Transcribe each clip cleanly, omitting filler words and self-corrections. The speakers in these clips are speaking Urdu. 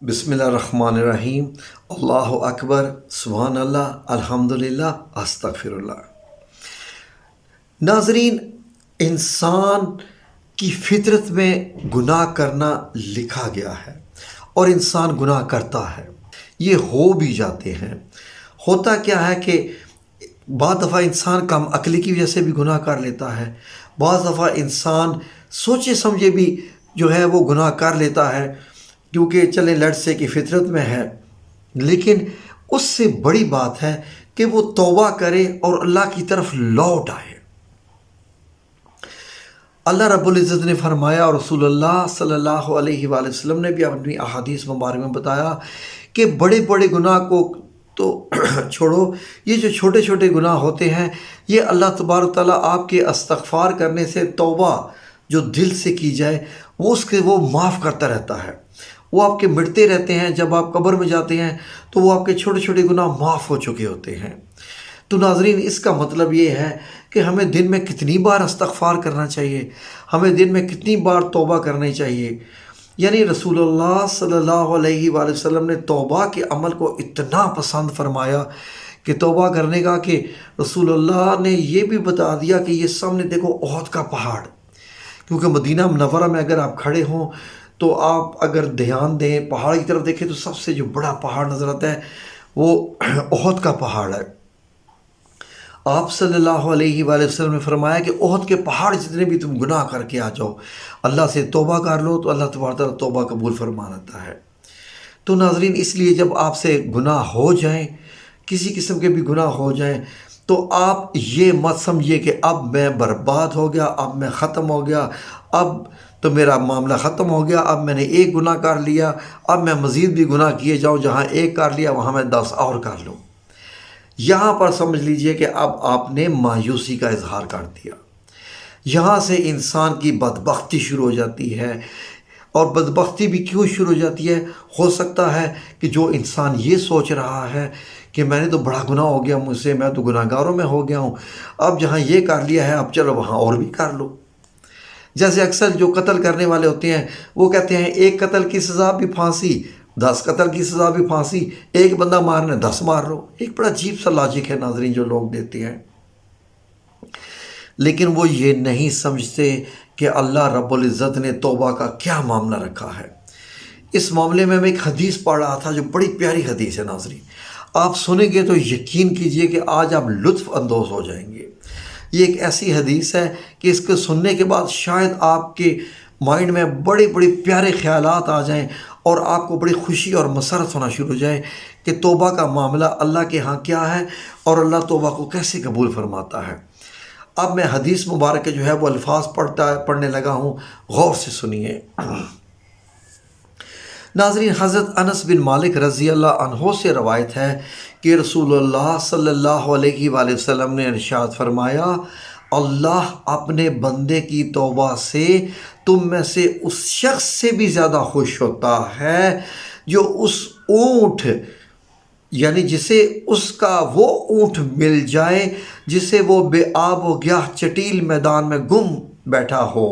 بسم اللہ الرحمن الرحیم۔ اللہ اکبر، سبحان اللہ، الحمدللہ، استغفر اللہ۔ ناظرین، انسان کی فطرت میں گناہ کرنا لکھا گیا ہے اور انسان گناہ کرتا ہے، یہ ہو بھی جاتے ہیں۔ ہوتا کیا ہے کہ بعض دفعہ انسان کم عقلی کی وجہ سے بھی گناہ کر لیتا ہے، بعض دفعہ انسان سوچے سمجھے بھی جو ہے وہ گناہ کر لیتا ہے، کیونکہ چلیں لٹ سے کی فطرت میں ہے۔ لیکن اس سے بڑی بات ہے کہ وہ توبہ کرے اور اللہ کی طرف لوٹ آئے۔ اللہ رب العزت نے فرمایا اور رسول اللہ صلی اللہ علیہ وآلہ وسلم نے بھی اپنی احادیث مبارک میں بتایا کہ بڑے بڑے گناہ کو تو چھوڑو، یہ جو چھوٹے چھوٹے گناہ ہوتے ہیں یہ اللہ تبارک و تعالیٰ آپ کے استغفار کرنے سے، توبہ جو دل سے کی جائے وہ معاف کرتا رہتا ہے، وہ آپ کے مٹتے رہتے ہیں۔ جب آپ قبر میں جاتے ہیں تو وہ آپ کے چھوٹے چھوٹے گناہ معاف ہو چکے ہوتے ہیں۔ تو ناظرین، اس کا مطلب یہ ہے کہ ہمیں دن میں کتنی بار استغفار کرنا چاہیے، ہمیں دن میں کتنی بار توبہ کرنی چاہیے۔ یعنی رسول اللہ صلی اللہ علیہ وآلہ وسلم نے توبہ کے عمل کو اتنا پسند فرمایا کہ توبہ کرنے کا کہ رسول اللہ نے یہ بھی بتا دیا کہ یہ سامنے دیکھو احد کا پہاڑ، کیونکہ مدینہ منورہ میں اگر آپ کھڑے ہوں تو آپ اگر دھیان دیں پہاڑ کی طرف دیکھیں تو سب سے جو بڑا پہاڑ نظر آتا ہے وہ احد کا پہاڑ ہے۔ آپ صلی اللہ علیہ وآلہ وسلم نے فرمایا کہ احد کے پہاڑ جتنے بھی تم گناہ کر کے آ جاؤ، اللہ سے توبہ کر لو تو اللہ تبارک و تعالیٰ توبہ قبول فرما لیتا ہے۔ تو ناظرین، اس لیے جب آپ سے گناہ ہو جائیں، کسی قسم کے بھی گناہ ہو جائیں، تو آپ یہ مت سمجھیے کہ اب میں برباد ہو گیا، اب میں ختم ہو گیا، اب تو میرا معاملہ ختم ہو گیا، اب میں نے ایک گناہ کر لیا، اب میں مزید بھی گناہ کیے جاؤں، جہاں ایک کر لیا وہاں میں 10 اور کر لوں۔ یہاں پر سمجھ لیجئے کہ اب آپ نے مایوسی کا اظہار کر دیا۔ یہاں سے انسان کی بدبختی شروع ہو جاتی ہے، اور بدبختی بھی کیوں شروع ہو جاتی ہے؟ ہو سکتا ہے کہ جو انسان یہ سوچ رہا ہے کہ میں نے تو بڑا گناہ ہو گیا مجھ سے، میں تو گناہ گاروں میں ہو گیا ہوں، اب جہاں یہ کر لیا ہے اب چلو وہاں اور بھی کر لو۔ جیسے اکثر جو قتل کرنے والے ہوتے ہیں وہ کہتے ہیں ایک قتل کی سزا بھی پھانسی، 10 قتل کی سزا بھی پھانسی، ایک بندہ مارنا 10 مار لو۔ ایک بڑا عجیب سا لاجک ہے ناظرین جو لوگ دیتے ہیں، لیکن وہ یہ نہیں سمجھتے کہ اللہ رب العزت نے توبہ کا کیا معاملہ رکھا ہے۔ اس معاملے میں ایک حدیث پڑھ رہا تھا جو بڑی پیاری حدیث ہے ناظرین، آپ سنیں گے تو یقین کیجئے کہ آج آپ لطف اندوز ہو جائیں گے۔ یہ ایک ایسی حدیث ہے کہ اس کو سننے کے بعد شاید آپ کے مائنڈ میں بڑے بڑے پیارے خیالات آ جائیں اور آپ کو بڑی خوشی اور مسرت ہونا شروع ہو جائے کہ توبہ کا معاملہ اللہ کے ہاں کیا ہے اور اللہ توبہ کو کیسے قبول فرماتا ہے۔ اب میں حدیث مبارک جو ہے وہ الفاظ پڑھنے لگا ہوں، غور سے سنیے۔ ناظرین، حضرت انس بن مالک رضی اللہ عنہ سے روایت ہے کہ رسول اللہ صلی اللہ علیہ وآلہ وسلم نے ارشاد فرمایا، اللہ اپنے بندے کی توبہ سے تم میں سے اس شخص سے بھی زیادہ خوش ہوتا ہے جو اس اونٹ، یعنی جسے اس کا وہ اونٹ مل جائے جسے وہ بے آب و گیاہ چٹیل میدان میں گم بیٹھا ہو۔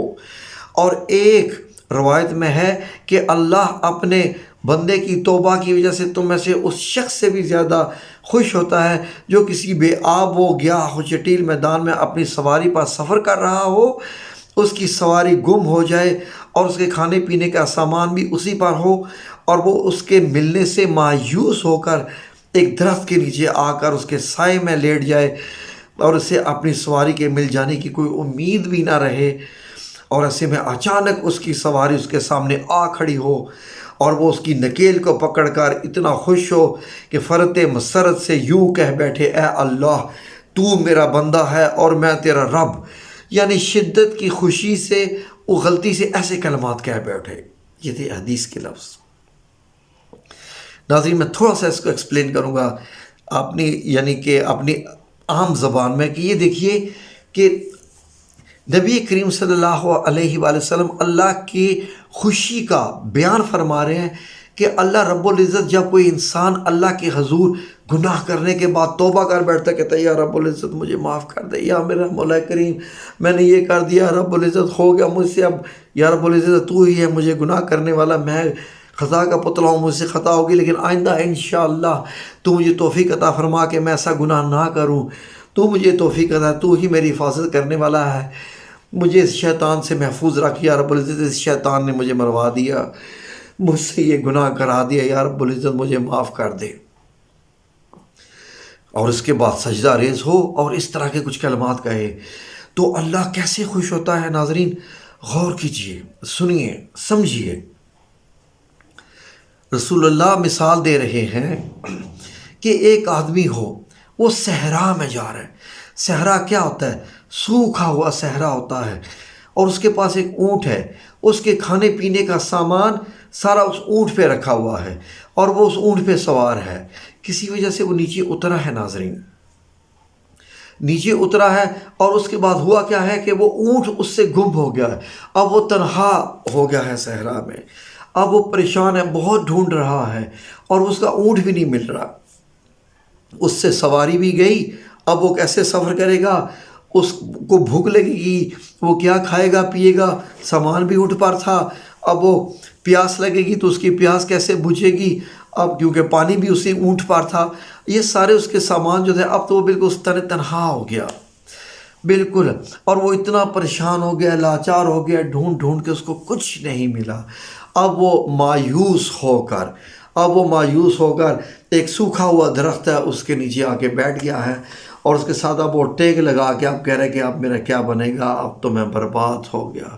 اور ایک روایت میں ہے کہ اللہ اپنے بندے کی توبہ کی وجہ سے تم میں سے اس شخص سے بھی زیادہ خوش ہوتا ہے جو کسی بے آب و گیاہ و چٹیل میدان میں اپنی سواری پر سفر کر رہا ہو، اس کی سواری گم ہو جائے اور اس کے کھانے پینے کا سامان بھی اسی پر ہو، اور وہ اس کے ملنے سے مایوس ہو کر ایک درخت کے نیچے آ کر اس کے سائے میں لیٹ جائے اور اسے اپنی سواری کے مل جانے کی کوئی امید بھی نہ رہے، اور ایسے میں اچانک اس کی سواری اس کے سامنے آ کھڑی ہو اور وہ اس کی نکیل کو پکڑ کر اتنا خوش ہو کہ فرط مسرت سے یوں کہہ بیٹھے، اے اللہ تو میرا بندہ ہے اور میں تیرا رب، یعنی شدت کی خوشی سے وہ غلطی سے ایسے کلمات کہہ بیٹھے۔ یہ تھے حدیث کے لفظ۔ ناظرین، میں تھوڑا سا اس کو ایکسپلین کروں گا اپنی عام زبان میں، کہ یہ دیکھیے کہ نبی کریم صلی اللہ علیہ وآلہ وسلم اللہ کی خوشی کا بیان فرما رہے ہیں کہ اللہ رب العزت جب کوئی انسان اللہ کے حضور گناہ کرنے کے بعد توبہ کر بیٹھتا ہے، کہتا ہے یا رب العزت مجھے معاف کر دے، یا میرا مولا کریم میں نے یہ کر دیا، رب العزت ہو گیا مجھ سے، اب یا رب العزت تو ہی ہے مجھے گناہ کرنے والا، میں خطا کا پتلا ہوں، مجھ سے خطا ہوگی، لیکن آئندہ انشاءاللہ تو مجھے توفیق عطا فرما کہ میں ایسا گناہ نہ کروں، تو مجھے توفیق عطا، تو ہی میری حفاظت کرنے والا ہے، مجھے اس شیطان سے محفوظ رکھ یا رب العزت، اس شیطان نے مجھے مروا دیا، مجھ سے یہ گناہ کرا دیا، یا رب العزت مجھے معاف کر دے۔ اور اس کے بعد سجدہ ریز ہو اور اس طرح کے کچھ کلمات کہے تو اللہ کیسے خوش ہوتا ہے۔ ناظرین غور کیجئے، سنیے، سمجھیے۔ رسول اللہ مثال دے رہے ہیں کہ ایک آدمی ہو، وہ صحرا میں جا رہا ہے۔ صحرا کیا ہوتا ہے؟ سوکھا ہوا صحرا ہوتا ہے، اور اس کے پاس ایک اونٹ ہے، اس کے کھانے پینے کا سامان سارا اس اونٹ پہ رکھا ہوا ہے، اور وہ اس اونٹ پہ سوار ہے۔ کسی وجہ سے وہ نیچے اترا ہے، ناظرین نیچے اترا ہے، اور اس کے بعد ہوا کیا ہے کہ وہ اونٹ اس سے گم ہو گیا ہے۔ اب وہ تنہا ہو گیا ہے صحرا میں، اب وہ پریشان ہے، بہت ڈھونڈ رہا ہے، اور اس کا اونٹ بھی نہیں مل رہا۔ اس سے سواری بھی گئی، اب وہ کیسے سفر کرے گا؟ اس کو بھوک لگے گی، وہ کیا کھائے گا پیے گا؟ سامان بھی اونٹ پر تھا، اب وہ پیاس لگے گی تو اس کی پیاس کیسے بجھے گی؟ اب کیونکہ پانی بھی اسی اونٹ پر تھا، یہ سارے اس کے سامان جو تھے، اب تو وہ بالکل اس طرح تنہا ہو گیا بالکل، اور وہ اتنا پریشان ہو گیا، لاچار ہو گیا، ڈھونڈ ڈھونڈ کے اس کو کچھ نہیں ملا۔ اب وہ مایوس ہو کر ایک سوکھا ہوا درخت ہے اس کے نیچے آ کے بیٹھ گیا ہے، اور اس کے ساتھ اب وہ ٹیک لگا کے اب کہہ رہے کہ اب میرا کیا بنے گا، اب تو میں برباد ہو گیا،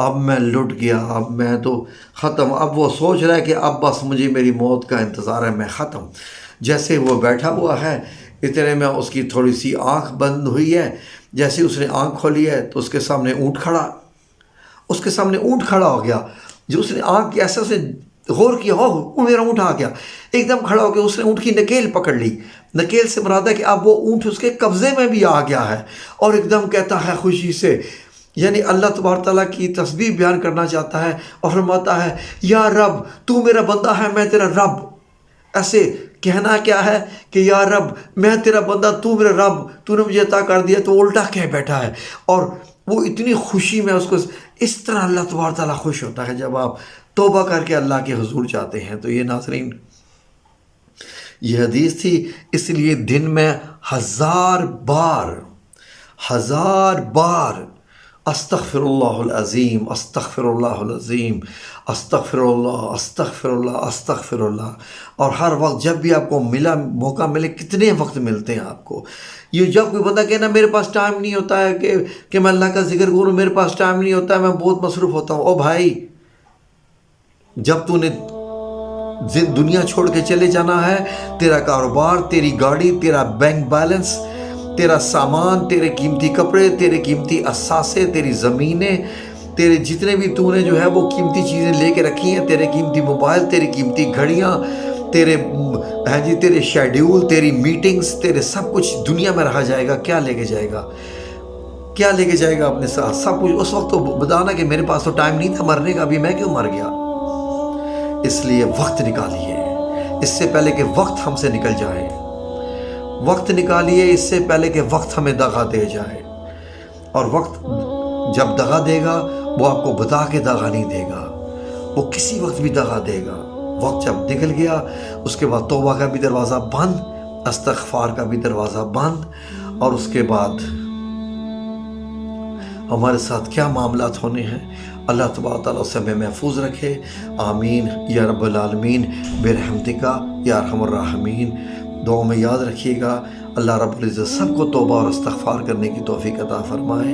اب میں لٹ گیا، اب میں تو ختم۔ اب وہ سوچ رہا ہے کہ اب بس مجھے میری موت کا انتظار ہے، میں ختم۔ جیسے وہ بیٹھا ہوا ہے اتنے میں اس کی تھوڑی سی آنکھ بند ہوئی ہے، جیسے اس نے آنکھ کھولی ہے تو اس کے سامنے اونٹ کھڑا ہو گیا۔ جو اس نے آنکھ ایسا سے غور کیا، ہو میرا اونٹ آ گیا، ایک دم کھڑا ہو کے اس نے اونٹ کی نکیل پکڑ لی۔ نکیل سے مراد ہے کہ اب وہ اونٹ اس کے قبضے میں بھی آ گیا ہے، اور ایک دم کہتا ہے خوشی سے، یعنی اللہ تبارک تعالیٰ کی تسبیح بیان کرنا چاہتا ہے، اور فرماتا ہے یا رب تو میرا بندہ ہے، میں تیرا رب۔ ایسے کہنا کیا ہے کہ یا رب میں تیرا بندہ، تو میرا رب، تو نے مجھے عطا کر دیا، تو الٹا کہہ بیٹھا ہے، اور وہ اتنی خوشی میں اس کو، اس طرح اللہ تبارک تعالیٰ خوش ہوتا ہے جب آپ توبہ کر کے اللہ کے حضور جاتے ہیں۔ تو یہ ناظرین یہ حدیث تھی، اس لیے دن میں 1000 بار استغفر اللہ العظیم، استغفر اللہ العظیم، استغفر اللہ، استغفر اللہ، استغفر اللہ۔ اور ہر وقت جب بھی آپ کو موقع ملے، کتنے وقت ملتے ہیں آپ کو؟ یہ جب کوئی بندہ کہنا میرے پاس ٹائم نہیں ہوتا ہے کہ میں اللہ کا ذکر کروں، میرے پاس ٹائم نہیں ہوتا ہے، میں بہت مصروف ہوتا ہوں۔ او بھائی، جب تو نے دنیا چھوڑ کے چلے جانا ہے، تیرا کاروبار، تیری گاڑی، تیرا بینک بیلنس، تیرا سامان، تیرے قیمتی کپڑے، تیرے قیمتی اثاثے، تیری زمینیں، تیرے جتنے بھی تو نے جو ہے وہ قیمتی چیزیں لے کے رکھی ہیں، تیرے قیمتی موبائل، تیری قیمتی گھڑیاں، تیرے شیڈیول، تیری میٹنگز، تیرے سب کچھ دنیا میں رہا جائے گا۔ کیا لے کے جائے گا؟ کیا لے کے جائے گا اپنے ساتھ؟ سب کچھ۔ اس وقت تو بتانا کہ میرے پاس تو ٹائم نہیں تھا مرنے کا، ابھی میں کیوں مر گیا؟ اس لیے وقت نکالیے، اس سے پہلے کہ وقت ہم سے نکل جائے۔ وقت نکالیے اس سے پہلے کہ وقت ہمیں دغا دے جائے۔ اور وقت جب دغا دے گا، وہ آپ کو بتا کے دغا نہیں دے گا، وہ کسی وقت بھی دغا دے گا۔ وقت جب نکل گیا، اس کے بعد توبہ کا بھی دروازہ بند، استغفار کا بھی دروازہ بند، اور اس کے بعد ہمارے ساتھ کیا معاملات ہونے ہیں، اللہ تبارک تعالیٰ سے ہمیں محفوظ رکھے۔ آمین یا رب العالمین برحمتک یا ارحم الراحمین۔ دعاؤں میں یاد رکھیے گا، اللہ رب العزت سب کو توبہ اور استغفار کرنے کی توفیق عطا فرمائے۔